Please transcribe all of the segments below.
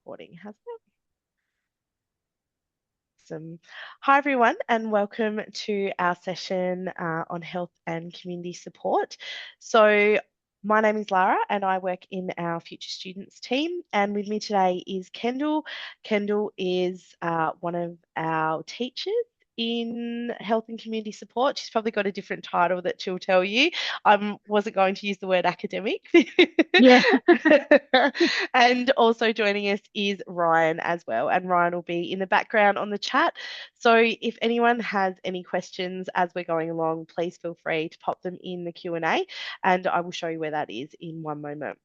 recording, hasn't it? Awesome. Hi, everyone, and welcome to our session on health and community support. So, my name is Lara, and I work in our Future Students team. And with me today is Kendall. Kendall is one of our teachers in health and community support. She's probably got a different title that she'll tell you. I wasn't going to use the word academic. Yeah. And also joining us is Ryan as well. And Ryan will be in the background on the chat. So if anyone has any questions as we're going along, please feel free to pop them in the Q&A and I will show you where that is in one moment.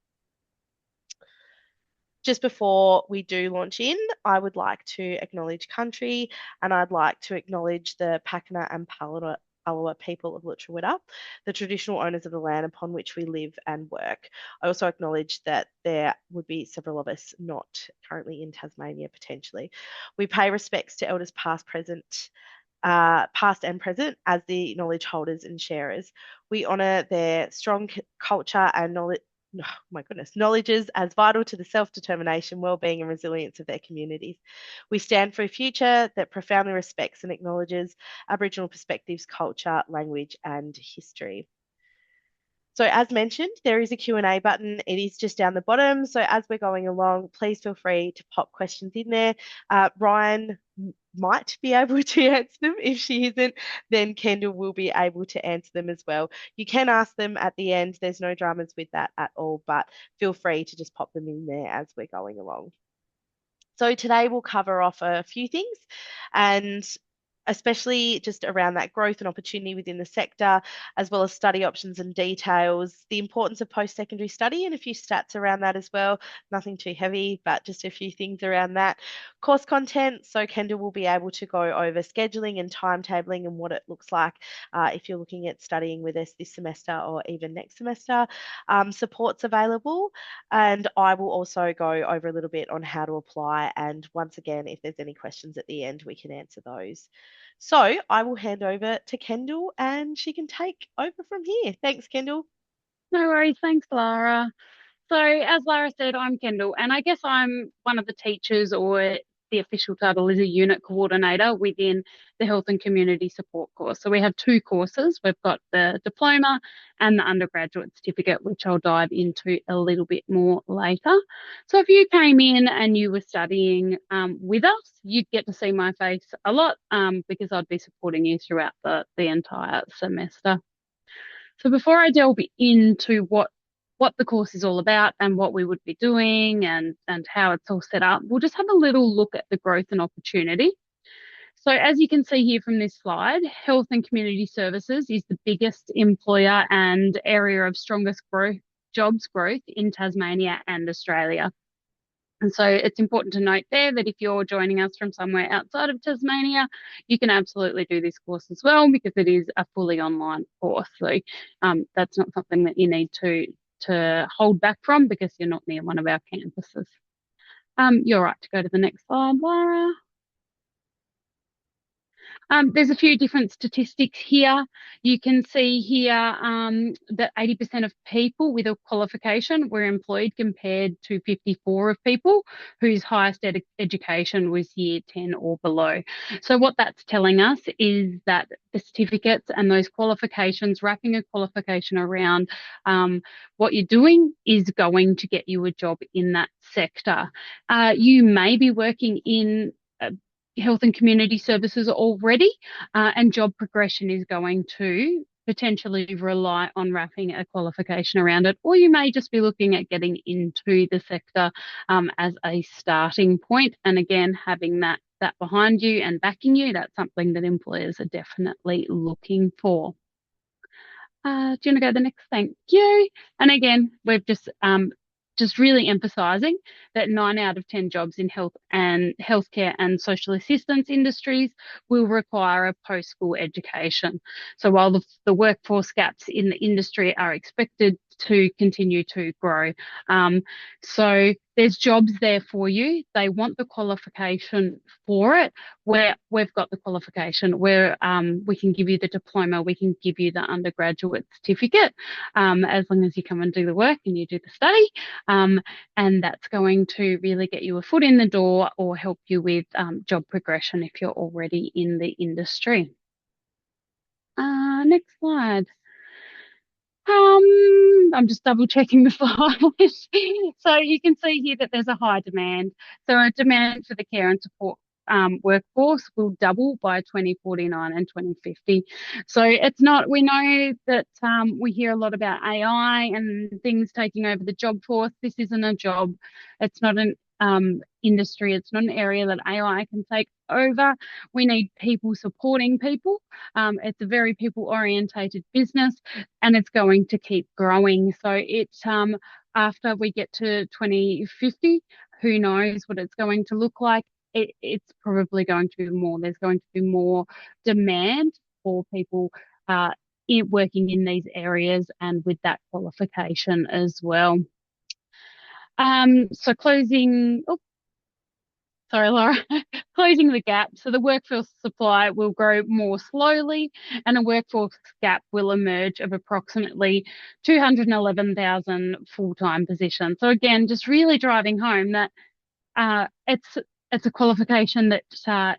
Just before we do launch in, I would like to acknowledge country and I'd like to acknowledge the Pakana and Palawa people of Lutruwita, the traditional owners of the land upon which we live and work. I also acknowledge that there would be several of us not currently in Tasmania potentially. We pay respects to elders past, past and present as the knowledge holders and sharers. We honour their strong culture and knowledge. Oh my goodness, knowledges as vital to the self-determination, well-being and resilience of their communities. We stand for a future that profoundly respects and acknowledges Aboriginal perspectives, culture, language and history. So as mentioned, there is a Q&A button. It is just down the bottom. So as we're going along, please feel free to pop questions in there. Ryan might be able to answer them. If she isn't, then Kendall will be able to answer them as well. You can ask them at the end. There's no dramas with that at all, but feel free to just pop them in there as we're going along. So today we'll cover off a few things and especially just around that growth and opportunity within the sector, as well as study options and details, the importance of post-secondary study and a few stats around that as well. Nothing too heavy, but just a few things around that. Course content, so Kendall will be able to go over scheduling and timetabling and what it looks like if you're looking at studying with us this semester or even next semester. Support's available, and I will also go over a little bit on how to apply. And once again, if there's any questions at the end, we can answer those. So I will hand over to Kendall and she can take over from here. Thanks, Kendall. No worries. Thanks, Lara. So, as Lara said, I'm Kendall, and I guess I'm one of the teachers, or the official title is a unit coordinator within the health and community support course. So, we have two courses. We've got the diploma and the undergraduate certificate, which I'll dive into a little bit more later. So, if you came in and you were studying with us, you'd get to see my face a lot because I'd be supporting you throughout the entire semester. So before I delve into what the course is all about and what we would be doing and how it's all set up, we'll just have a little look at the growth and opportunity. So as you can see here from this slide, health and community services is the biggest employer and area of strongest jobs growth in Tasmania and Australia. And so it's important to note there that if you're joining us from somewhere outside of Tasmania, you can absolutely do this course as well because it is a fully online course. So that's not something that you need to hold back from because you're not near one of our campuses. You're right to go to the next slide, Lara. There's a few different statistics here. You can see here that 80% of people with a qualification were employed compared to 54 of people whose highest education was year 10 or below. So what that's telling us is that the certificates and those qualifications, wrapping a qualification around what you're doing is going to get you a job in that sector. You may be working in health and community services already, and job progression is going to potentially rely on wrapping a qualification around it, or you may just be looking at getting into the sector as a starting point. And again, having that behind you and backing you, that's something that employers are definitely looking for. Do you want to go to the next? Thank you. And again, we've just really emphasising that 9 out of 10 jobs in healthcare and social assistance industries will require a post-school education. So while the workforce gaps in the industry are expected to continue to grow. So there's jobs there for you. They want the qualification for it, where we've got the qualification, where we can give you the diploma, we can give you the undergraduate certificate, as long as you come and do the work and you do the study. And that's going to really get you a foot in the door or help you with job progression if you're already in the industry. Next slide. I'm just double checking the slides. So you can see here that there's a high demand. So a demand for the care and support workforce will double by 2049 and 2050. So it's not, we know that we hear a lot about AI and things taking over the job force. This isn't a job. It's not an industry. It's not an area that AI can take over. We need people supporting people. It's a very people orientated business and it's going to keep growing. So it's after we get to 2050, who knows what it's going to look like. It's probably going to be more. There's going to be more demand for people working in these areas and with that qualification as well. So closing, oh, sorry, Laura, closing the gap. So the workforce supply will grow more slowly and a workforce gap will emerge of approximately 211,000 full-time positions. So again, just really driving home that it's a qualification that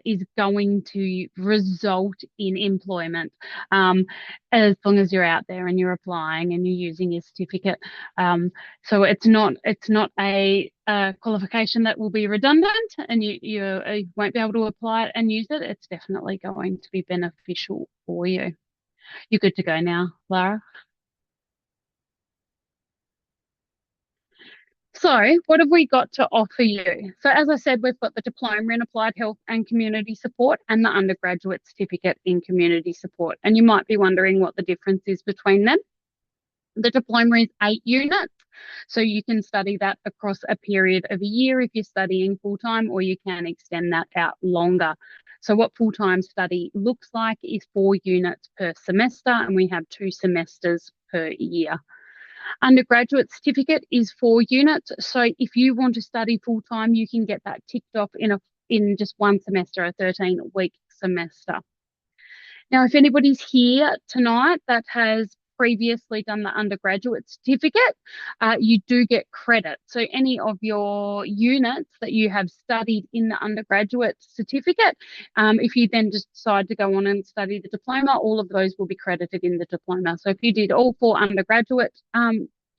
is going to result in employment, as long as you're out there and you're applying and you're using your certificate. So it's not a qualification that will be redundant and you won't be able to apply it and use it. It's definitely going to be beneficial for you. You're good to go now, Lara. So, what have we got to offer you? So, as I said, we've got the diploma in applied health and community support and the undergraduate certificate in community support. And you might be wondering what the difference is between them. The diploma is 8 units. So you can study that across a period of a year if you're studying full time, or you can extend that out longer. So what full-time study looks like is 4 units per semester, and we have 2 semesters per year. Undergraduate certificate is 4 units. So if you want to study full time, you can get that ticked off in just one semester, a 13-week semester. Now, if anybody's here tonight that has previously done the undergraduate certificate, you do get credit. So any of your units that you have studied in the undergraduate certificate, if you then just decide to go on and study the diploma, all of those will be credited in the diploma. So if you did all 4 undergraduate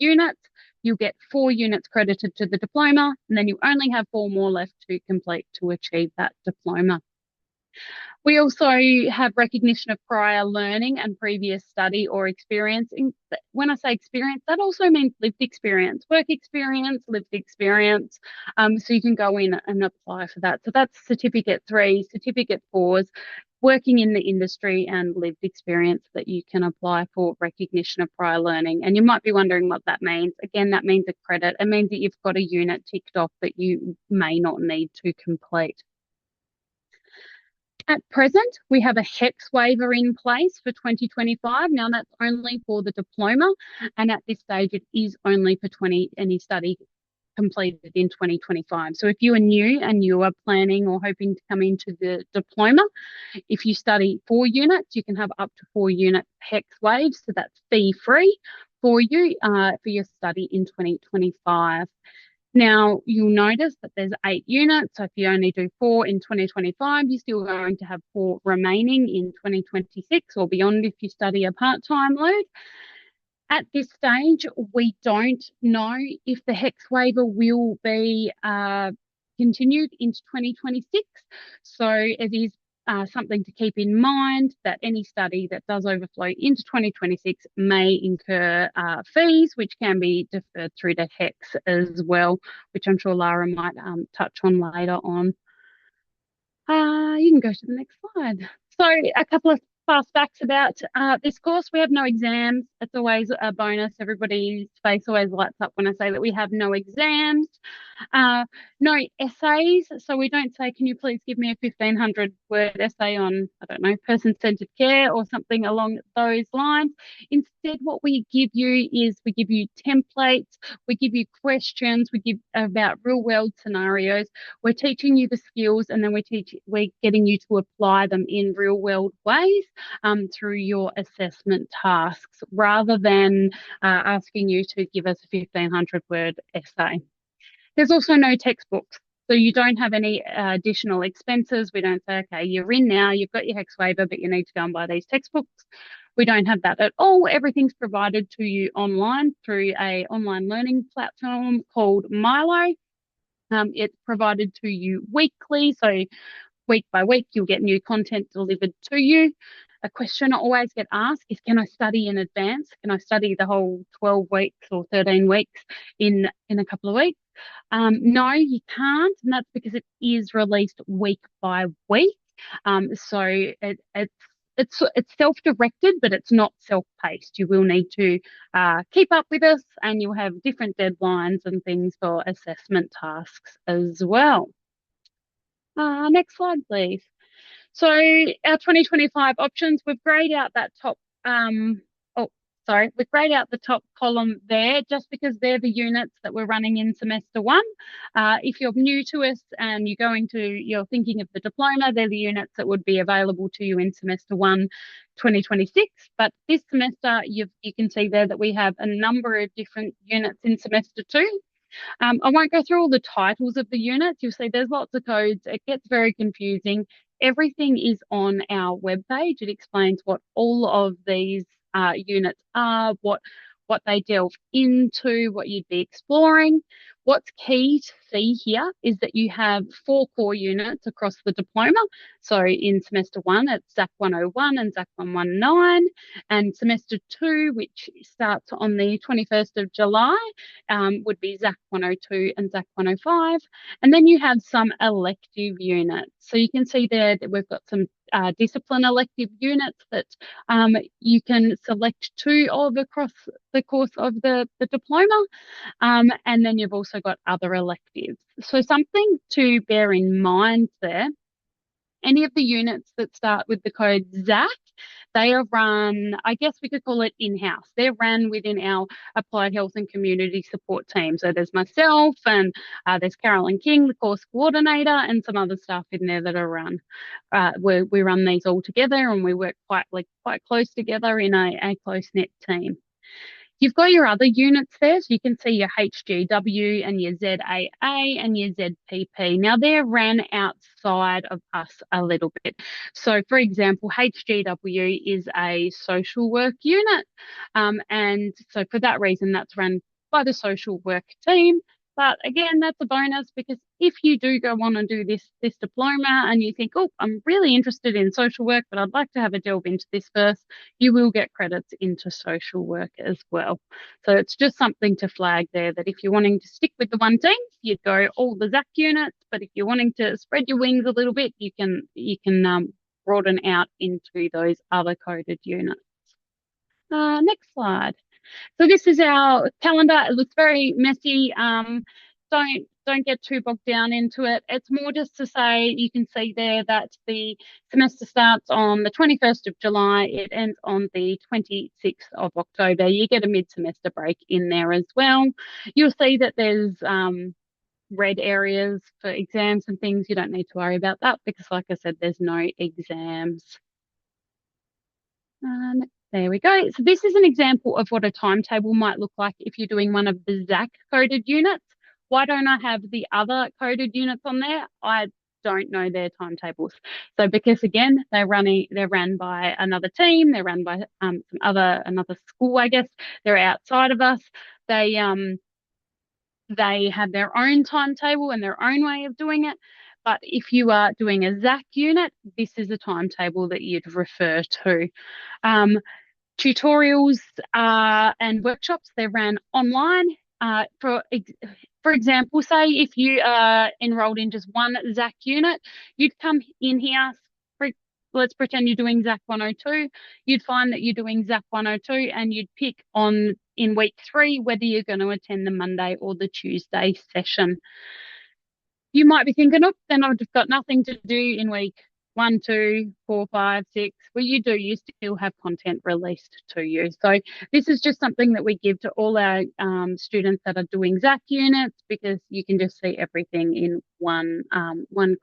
units, you'll get 4 units credited to the diploma, and then you only have 4 more left to complete to achieve that diploma. We also have recognition of prior learning and previous study or experience. When I say experience, that also means lived experience, work experience, lived experience. So you can go in and apply for that. So that's certificate 3, certificate 4s, working in the industry and lived experience that you can apply for recognition of prior learning. And you might be wondering what that means. Again, that means a credit. It means that you've got a unit ticked off that you may not need to complete. At present, we have a HECS waiver in place for 2025. Now, that's only for the diploma, and at this stage, it is only for any study completed in 2025. So if you are new and you are planning or hoping to come into the diploma, if you study 4 units, you can have up to 4 unit HECS waived. So that's fee-free for you for your study in 2025. Now, you'll notice that there's 8 units. So if you only do 4 in 2025, you're still going to have 4 remaining in 2026 or beyond if you study a part-time load. At this stage, we don't know if the HECS waiver will be continued into 2026. So it is something to keep in mind that any study that does overflow into 2026 may incur fees, which can be deferred through to HECS as well, which I'm sure Lara might touch on later on. You can go to the next slide. So a couple of fast facts about this course. We have no exams. It's always a bonus. Everybody's face always lights up when I say that we have no exams. Uh, no essays. So we don't say, can you please give me a 1,500 word essay on, I don't know, person-centered care or something along those lines. Instead, what we give you is we give you templates, we give you questions, we give about real world scenarios. We're teaching you the skills, and then we're getting you to apply them in real world ways through your assessment tasks rather than asking you to give us a 1,500 word essay. There's also no textbooks. So you don't have any additional expenses. We don't say, okay, you're in now, you've got your HEX waiver, but you need to go and buy these textbooks. We don't have that at all. Everything's provided to you online through a online learning platform called Milo. It's provided to you weekly. So week by week, you'll get new content delivered to you. A question I always get asked is, can I study in advance? Can I study the whole 12 weeks or 13 weeks in a couple of weeks? No, you can't, and that's because it is released week by week. So it's self-directed, but it's not self-paced. You will need to keep up with us, and you'll have different deadlines and things for assessment tasks as well. Next slide, please. So our 2025 options, we've grayed out that top, we've grayed out the top column there just because they're the units that we're running in semester one. If you're new to us and you're thinking of the diploma, they're the units that would be available to you in semester one, 2026. But this semester, you can see there that we have a number of different units in semester two. I won't go through all the titles of the units. You'll see there's lots of codes. It gets very confusing. Everything is on our webpage. It explains what all of these units are, what they delve into, what you'd be exploring. What's key to see here is that you have 4 core units across the diploma. So in semester one, it's ZAC 101 and ZAC 119, and semester two, which starts on the 21st of July, would be ZAC 102 and ZAC 105. And then you have some elective units. So you can see there that we've got some discipline elective units that you can select 2 of across the course of the diploma. And then you've also got other electives. So something to bear in mind there, any of the units that start with the code ZAC, they are run, I guess we could call it in-house. They're run within our Applied Health and Community Support team. So there's myself and there's Carolyn King, the course coordinator, and some other staff in there that are run. We run these all together and we work quite close together in a close-knit team. You've got your other units there, so you can see your HGW and your ZAA and your ZPP. Now, they're ran outside of us a little bit. So, for example, HGW is a social work unit. And so for that reason, that's run by the social work team. But again, that's a bonus because if you do go on and do this diploma and you think, oh, I'm really interested in social work, but I'd like to have a delve into this first, you will get credits into social work as well. So it's just something to flag there that if you're wanting to stick with the one team, you'd go all the ZAC units. But if you're wanting to spread your wings a little bit, you can broaden out into those other coded units. Next slide. So this is our calendar. It looks very messy. Don't get too bogged down into it. It's more just to say you can see there that the semester starts on the 21st of July. It ends on the 26th of October. You get a mid-semester break in there as well. You'll see that there's red areas for exams and things. You don't need to worry about that because, like I said, there's no exams. There we go. So this is an example of what a timetable might look like if you're doing one of the ZAC coded units. Why don't I have the other coded units on there? I don't know their timetables. So because again, they're run by another team, they're run by another school, I guess. They're outside of us. They have their own timetable and their own way of doing it. But if you are doing a ZAC unit, this is a timetable that you'd refer to. Tutorials and workshops, they're ran online. For example, say if you are enrolled in just one ZAC unit, you'd come in here. Let's pretend you're doing ZAC 102. You'd find that you're doing ZAC 102 and you'd pick on in week 3 whether you're going to attend the Monday or the Tuesday session. You might be thinking, oh, then I've just got nothing to do in week 1, 2, 4, 5, 6. Well, you do. You still have content released to you. So this is just something that we give to all our students that are doing ZAC units, because you can just see everything in one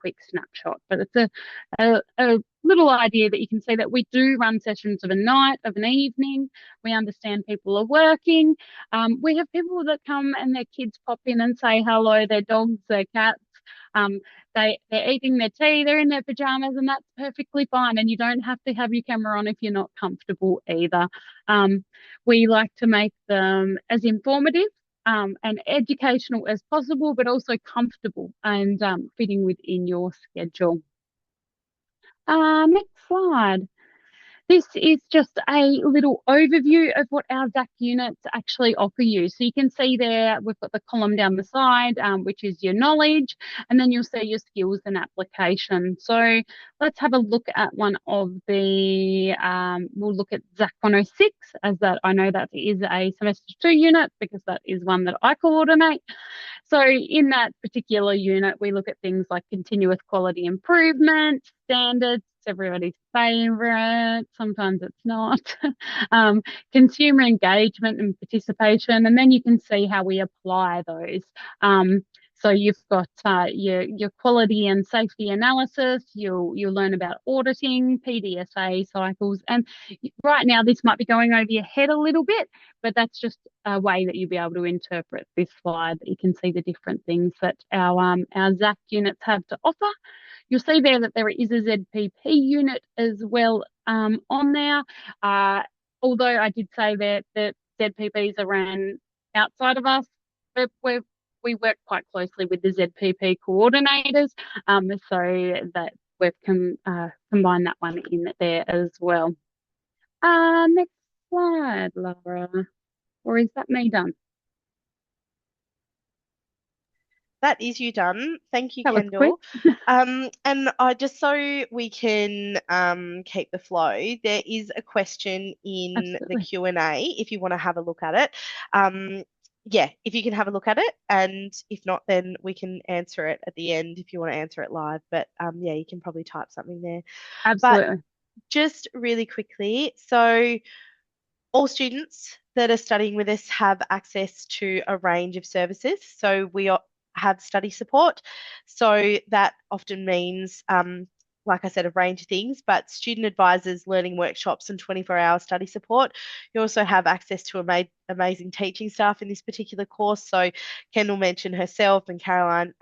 quick snapshot. But it's a little idea that you can see that we do run sessions of a night, of an evening. We understand people are working. We have people that come and their kids pop in and say hello, their dogs, their cats. Um, they're eating their tea, they're in their pajamas, and that's perfectly fine. And you don't have to have your camera on if you're not comfortable either. We like to make them as informative and educational as possible, but also comfortable and fitting within your schedule. Next slide. This is just a little overview of what our ZAC units actually offer you. So you can see there, we've got the column down the side, which is your knowledge, and then you'll see your skills and application. So let's have a look at one of the, we'll look at ZAC 106, as that I know that is a semester 2 unit, because that is one that I coordinate. So in that particular unit, we look at things like continuous quality improvement, standards, it's everybody's favorite. Sometimes it's not. Consumer engagement and participation, and then you can see how we apply those. So you've got your quality and safety analysis. You'll learn about auditing, PDSA cycles, and right now this might be going over your head a little bit, but that's just a way that you'll be able to interpret this slide, that you can see the different things that our ZAC units have to offer. You'll see there that there is a ZPP unit as well on there. Although I did say that ZPPs are ran outside of us, but we work quite closely with the ZPP coordinators, so that we've combined that one in there as well. Next slide, Laura. Or is that me done? That is you done. Thank you, That was quick. Kendall. And just so we can keep the flow, there is a question in the Absolutely. Q&A if you want to have a look at it. Yeah, if you can have a look at it, and if not, then we can answer it at the end if you want to answer it live. But yeah, you can probably type something there. But Absolutely. just really quickly, so all students that are studying with us have access to a range of services. So we have study support. So that often means, like I said, a range of things, but student advisors, learning workshops, and 24-hour study support. You also have access to amazing teaching staff in this particular course. So Kendall mentioned herself and Caroline,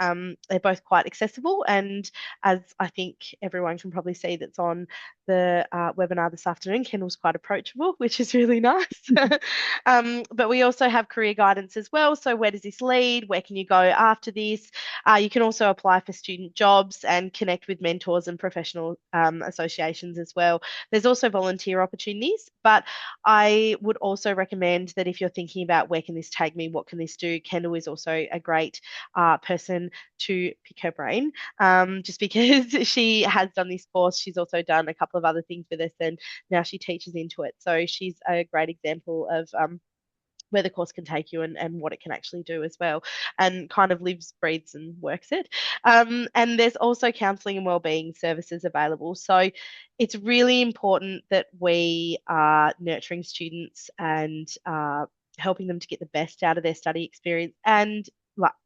they're both quite accessible. And as I think everyone can probably see that's on the webinar this afternoon, Kendall's quite approachable, which is really nice. But we also have career guidance as well. So where does this lead? Where can you go after this? You can also apply for student jobs and connect with mentors and professional associations as well. There's also volunteer opportunities, but I would also recommend that if you're thinking about where can this take me, what can this do, Kendall is also a great person to pick her brain, just because she has done this course. She's also done a couple of other things with us, and now she teaches into it. So she's a great example of where the course can take you and what it can actually do as well, and kind of lives, breathes, and works it. And there's also counselling and wellbeing services available. So it's really important that we are nurturing students and helping them to get the best out of their study experience and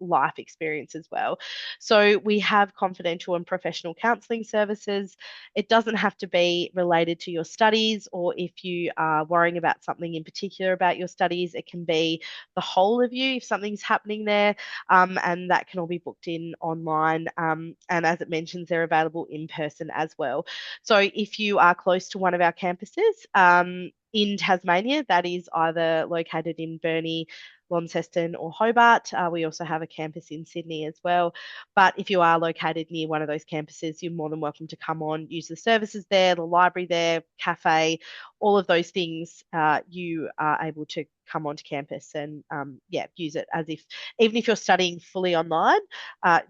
life experience as well. So we have confidential and professional counselling services. It doesn't have to be related to your studies, or if you are worrying about something in particular about your studies, it can be the whole of you if something's happening there, and that can all be booked in online. And as it mentions, they're available in person as well. So if you are close to one of our campuses, in Tasmania, that is either located in Burnie, Launceston, or Hobart. We also have a campus in Sydney as well. But if you are located near one of those campuses, you're more than welcome to come on, use the services there, the library there, cafe, all of those things. You are able to come onto campus and yeah, use it as if, even if you're studying fully online,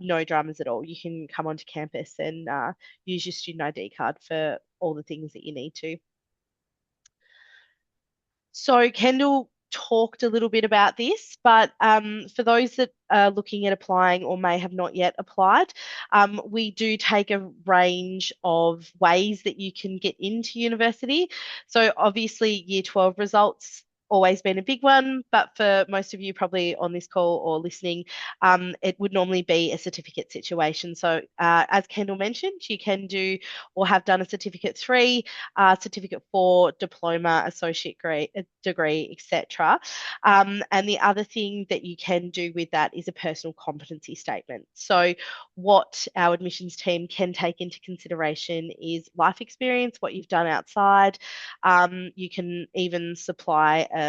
no dramas at all. You can come onto campus and use your student ID card for all the things that you need to. So, Kendall, talked a little bit about this, but for those that are looking at applying or may have not yet applied, we do take a range of ways that you can get into university. So obviously, Year 12 results always been a big one, but for most of you probably on this call or listening, it would normally be a certificate situation. So as Kendall mentioned, you can do or have done a certificate 3, certificate 4, diploma, associate degree, etc. And the other thing that you can do with that is a personal competency statement. So what our admissions team can take into consideration is life experience, what you've done outside. You can even supply a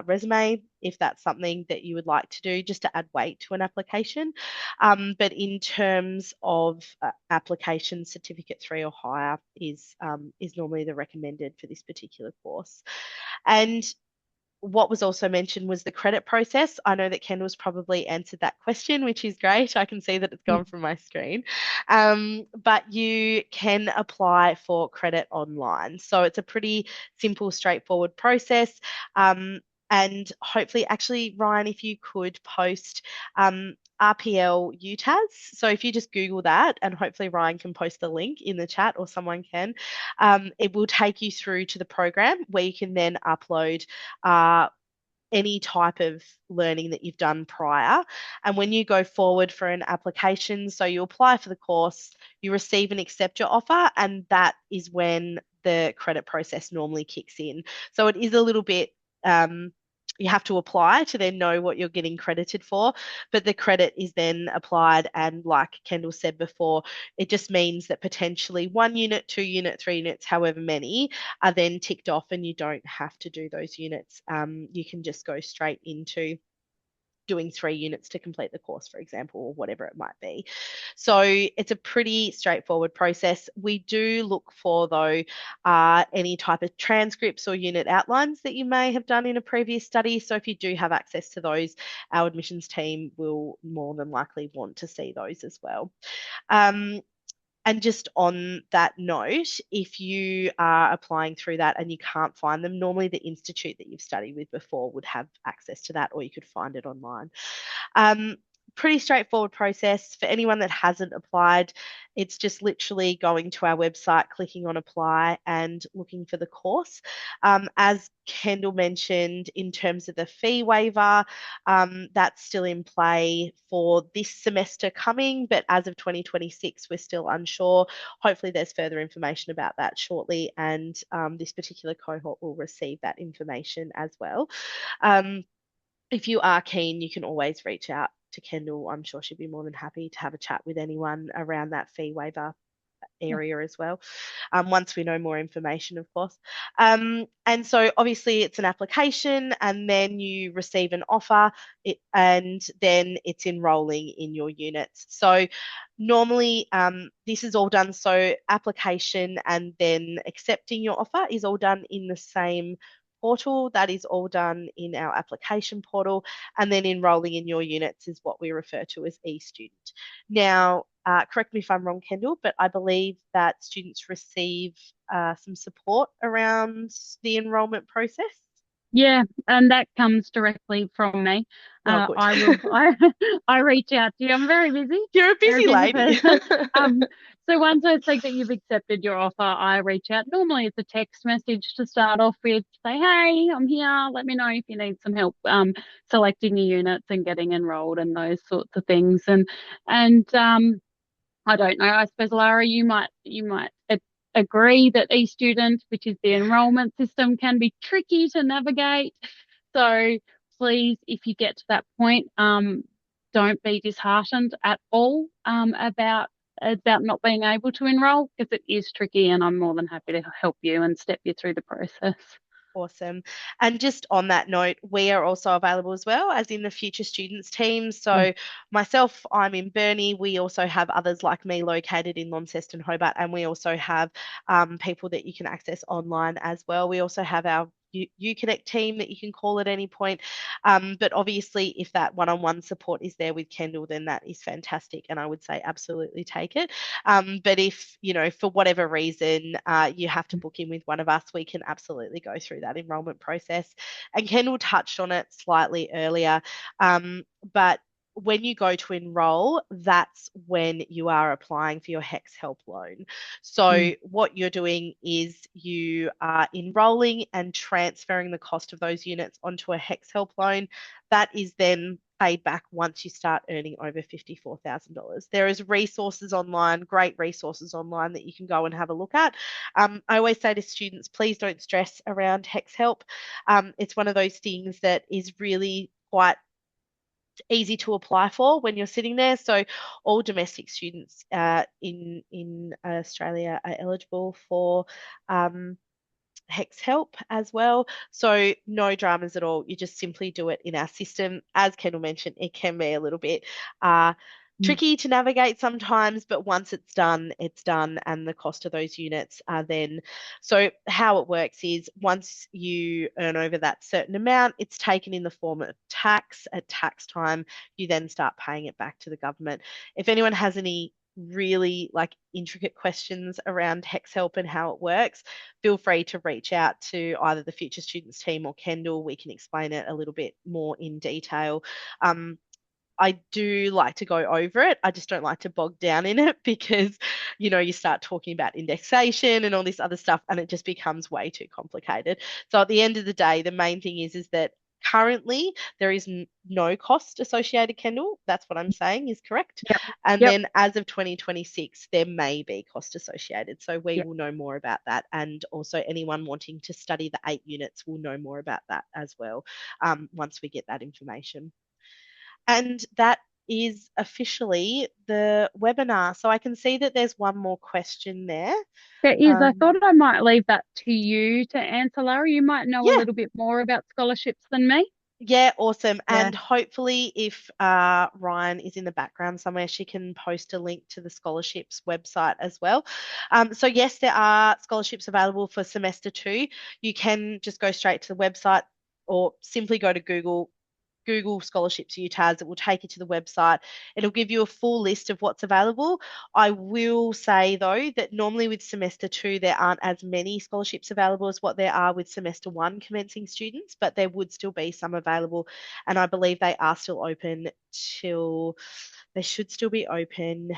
resume if that's something that you would like to do, just to add weight to an application. But in terms of application, certificate 3 or higher is normally the recommended for this particular course. And what was also mentioned was the credit process. I know that Kendall's probably answered that question, which is great. I can see that it's gone from my screen. But you can apply for credit online. So it's a pretty simple, straightforward process. And hopefully, actually, Ryan, if you could post RPL UTAS. So if you just Google that, and hopefully Ryan can post the link in the chat or someone can, it will take you through to the program where you can then upload any type of learning that you've done prior. And when you go forward for an application, so you apply for the course, you receive and accept your offer, and that is when the credit process normally kicks in. So it is a little bit you have to apply to then know what you're getting credited for, but the credit is then applied, and like Kendall said before, it just means that potentially 1 unit, 2 unit, 3 units, however many, are then ticked off, and you don't have to do those units. You can just go straight into doing 3 units to complete the course, for example, or whatever it might be. So it's a pretty straightforward process. We do look for, though, any type of transcripts or unit outlines that you may have done in a previous study. So if you do have access to those, our admissions team will more than likely want to see those as well. And just on that note, if you are applying through that and you can't find them, normally the institute that you've studied with before would have access to that, or you could find it online. Pretty straightforward process. For anyone that hasn't applied, it's just literally going to our website, clicking on apply and looking for the course. As Kendall mentioned, in terms of the fee waiver, that's still in play for this semester coming, but as of 2026, we're still unsure. Hopefully there's further information about that shortly, and this particular cohort will receive that information as well. If you are keen, you can always reach out to Kendall. I'm sure she'd be more than happy to have a chat with anyone around that fee waiver area as well, once we know more information, of course. And so obviously it's an application, and then you receive an offer, and then it's enrolling in your units. So normally this is all done, so application and then accepting your offer is all done in the same portal. That is all done in our application portal, and then enrolling in your units is what we refer to as eStudent. Now, correct me if I'm wrong, Kendall, but I believe that students receive some support around the enrolment process. Yeah, and that comes directly from me. Oh, good. I reach out to you. I'm very busy. You're a Very busy busy lady. person. So once I think that you've accepted your offer, I reach out. Normally it's a text message to start off with, say, hey, I'm here. Let me know if you need some help selecting your units and getting enrolled and those sorts of things. And I don't know. I suppose, Lara, you might agree that eStudent, which is the enrolment system, can be tricky to navigate. So please, if you get to that point, don't be disheartened at all about not being able to enroll, because it is tricky, and I'm more than happy to help you and step you through the process. Awesome. And just on that note, we are also available as well as in the Future Students team. So myself, I'm in Burnie. We also have others like me located in Launceston, Hobart, and we also have people that you can access online as well. We also have our Uconnect team that you can call at any point. But obviously, if that one-on-one support is there with Kendall, then that is fantastic, and I would say absolutely take it. But if, for whatever reason, you have to book in with one of us, we can absolutely go through that enrollment process. And Kendall touched on it slightly earlier, but when you go to enroll, that's when you are applying for your HEX help loan. So Mm. what you're doing is you are enrolling and transferring the cost of those units onto a HEX help loan. That is then paid back once you start earning over $54,000. There is resources online, great resources online that you can go and have a look at. I always say to students, please don't stress around HEX help. It's one of those things that is really quite easy to apply for when you're sitting there. So all domestic students in Australia are eligible for HEX help as well. So no dramas at all. You just simply do it in our system. As Kendall mentioned, it can be a little bit uh, Mm. tricky to navigate sometimes, but once it's done, and the cost of those units are then. So how it works is once you earn over that certain amount, it's taken in the form of tax. At tax time, you then start paying it back to the government. If anyone has any really like intricate questions around HEX help and how it works, feel free to reach out to either the Future Students team or Kendall. We can explain it a little bit more in detail. Um, I do like to go over it. I just don't like to bog down in it because, you start talking about indexation and all this other stuff, and it just becomes way too complicated. So at the end of the day, the main thing is that currently there is no cost associated, Kendall. That's what I'm saying is correct. Yep. And Yep. then as of 2026, there may be cost associated. So we Yep. will know more about that. And also anyone wanting to study the 8 units will know more about that as well, once we get that information. And that is officially the webinar. So I can see that there's one more question there. There is. I Um, thought I might leave that to you to answer, Lara. You might know a yeah, little bit more about scholarships than me. yeah, awesome. Yeah. And hopefully, if Ryan is in the background somewhere, she can post a link to the scholarships website as well. So, yes, there are scholarships available for semester two. You can just go straight to the website or simply go to Google scholarships UTAS. It will take you to the website. It'll give you a full list of what's available. I will say, though, that normally with semester two, there aren't as many scholarships available as what there are with semester one commencing students, but there would still be some available. And I believe they are still open till they should still be open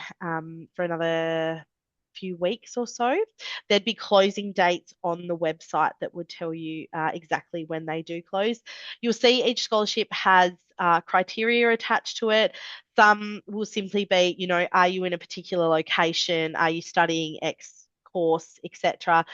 for another few weeks or so. There'd be closing dates on the website that would tell you exactly when they do close. You'll see each scholarship has criteria attached to it. Some will simply be, are you in a particular location? Are you studying X course, etc.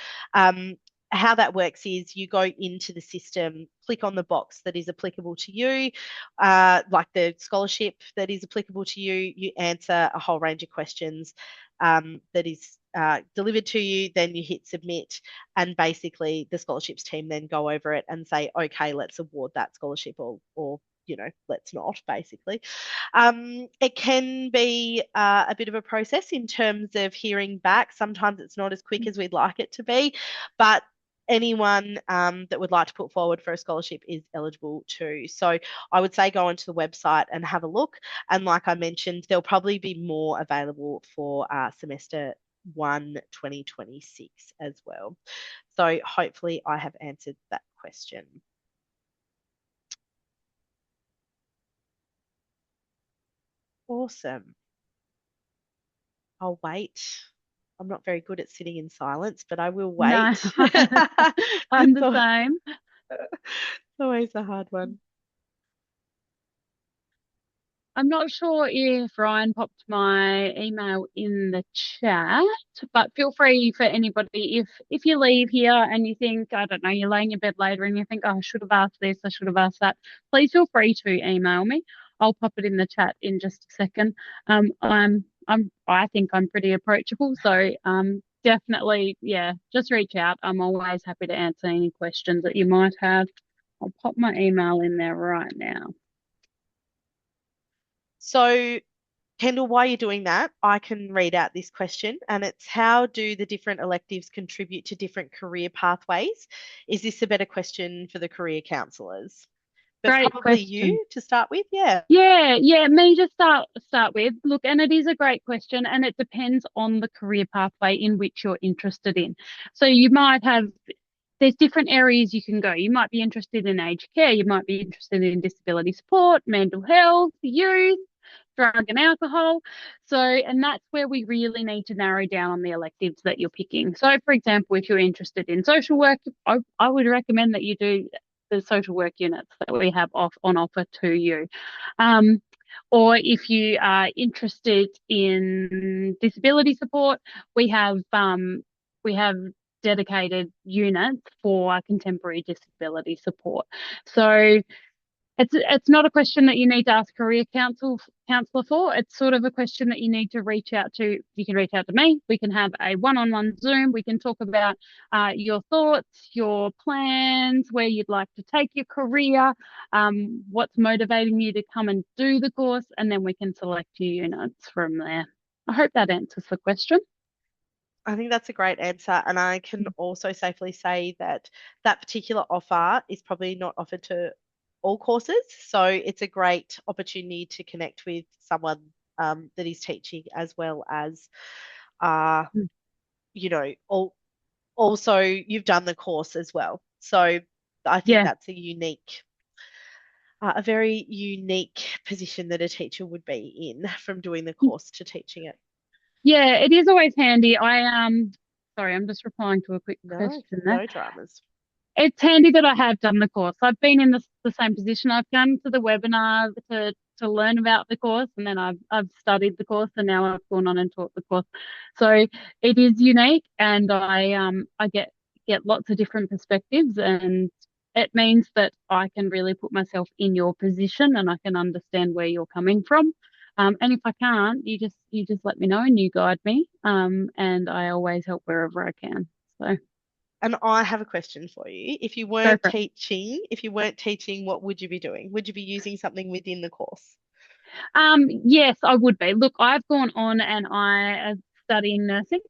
How that works is you go into the system, click on the box that is applicable to you, like the scholarship that is applicable to you. You answer a whole range of questions that is delivered to you. Then you hit submit, and basically the scholarships team then go over it and say, okay, let's award that scholarship, or let's not, basically. It can be a bit of a process in terms of hearing back. Sometimes it's not as quick as we'd like it to be, but anyone that would like to put forward for a scholarship is eligible too. So I would say go onto the website and have a look. And like I mentioned, there'll probably be more available for semester 1 2026 as well. So hopefully I have answered that question. Awesome. I'll wait. I'm not very good at sitting in silence, but I will No, wait. I'm It's the same. always a hard one. I'm not sure if Ryan popped my email in the chat, but feel free for anybody if you leave here and you think, I don't know, you're laying in bed later and you think, oh, I should have asked this, I should have asked that, please feel free to email me. I'll pop it in the chat in just a second. I think I'm pretty approachable, so definitely, yeah, just reach out. I'm always happy to answer any questions that you might have. I'll pop my email in there right now. So Kendall, while you're doing that, I can read out this question, and it's how do the different electives contribute to different career pathways? Is this a better question for the career counsellors? But Great probably question. you to start with, yeah. Yeah, me to start with. Look, and it is a great question, and it depends on the career pathway in which you're interested in. So you might have there's different areas you can go. You might be interested in aged care, you might be interested in disability support, mental health, youth, drug and alcohol. So, and that's where we really need to narrow down on the electives that you're picking. So, for example, if you're interested in social work, I would recommend that you do the social work units that we have on offer to you. Um, or if you are interested in disability support, we have dedicated units for contemporary disability support. So it's not a question that you need to ask career counselor for. It's sort of a question that you need to reach out to. You can reach out to me. We can have a one-on-one Zoom. We can talk about your thoughts, your plans, where you'd like to take your career, what's motivating you to come and do the course, and then we can select your units from there. I hope that answers the question. I think that's a great answer. And I can also safely say that that particular offer is probably not offered to all courses. So it's a great opportunity to connect with someone that is teaching as well as, uh, Mm. also you've done the course as well. So I think Yeah. that's a very unique position that a teacher would be in from doing the course to teaching it. Yeah, it is always handy. Sorry, I'm just replying to a quick No, question there. no dramas. It's handy that I have done the course. I've been in the same position. I've come to the webinar to learn about the course, and then I've studied the course, and now I've gone on and taught the course. So it is unique, and I get lots of different perspectives, and it means that I can really put myself in your position, and I can understand where you're coming from. And if I can't, you just let me know and you guide me. And I always help wherever I can. So And I have a question for you. go for it. If you weren't teaching, what would you be doing? Would you be using something within the course? Yes, I would be. Look, I've gone on and I am studying nursing.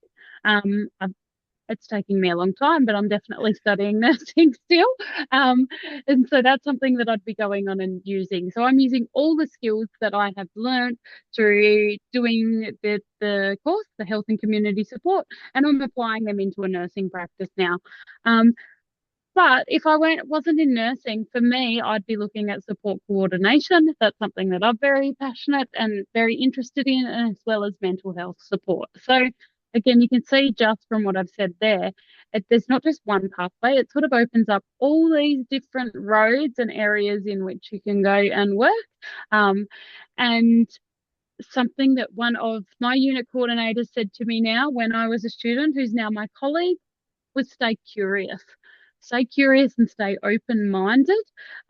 I've it's taking me a long time, but I'm definitely studying nursing still. Um, and so that's something that I'd be going on and using. So I'm using all the skills that I have learned through doing the course, the health and community support, and I'm applying them into a nursing practice now. Um, but if I wasn't in nursing, for me, I'd be looking at support coordination. That's something that I'm very passionate and very interested in, as well as mental health support. So again, you can see just from what I've said there, there's not just one pathway. It sort of opens up all these different roads and areas in which you can go and work. Um, and something that one of my unit coordinators said to me now when I was a student, who's now my colleague, was stay curious. Stay curious and stay open-minded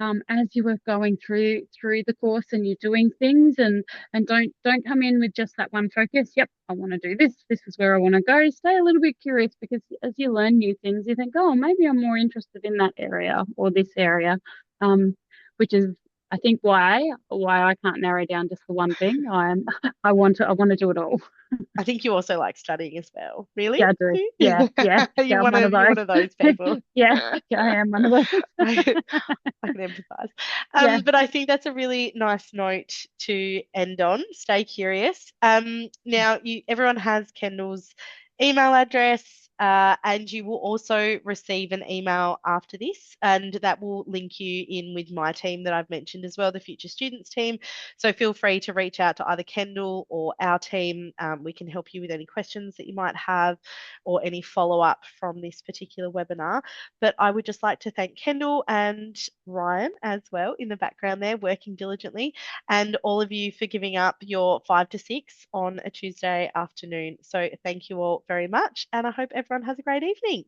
as you are going through the course and you're doing things, and don't come in with just that one focus. Yep, I want to do this. This is where I want to go. Stay a little bit curious, because as you learn new things, you think, oh, maybe I'm more interested in that area or this area, which is I think why I can't narrow down just the one thing. I want to do it all. I think you also like studying as well. Really? Yeah, I do. Do you? Yeah, I'm one of You're one of those those. people. Yeah, yeah, I am one of those. I, I can empathize. Yeah, But I think that's a really nice note to end on. Stay curious. Now everyone has Kendall's email address, and you will also receive an email after this, and that will link you in with my team that I've mentioned as well, the Future Students team. So feel free to reach out to either Kendall or our team. We can help you with any questions that you might have or any follow up from this particular webinar. But I would just like to thank Kendall and Ryan as well in the background there, working diligently, and all of you for giving up your 5 to 6 on a Tuesday afternoon. So thank you all very much, and I hope everyone has a great evening.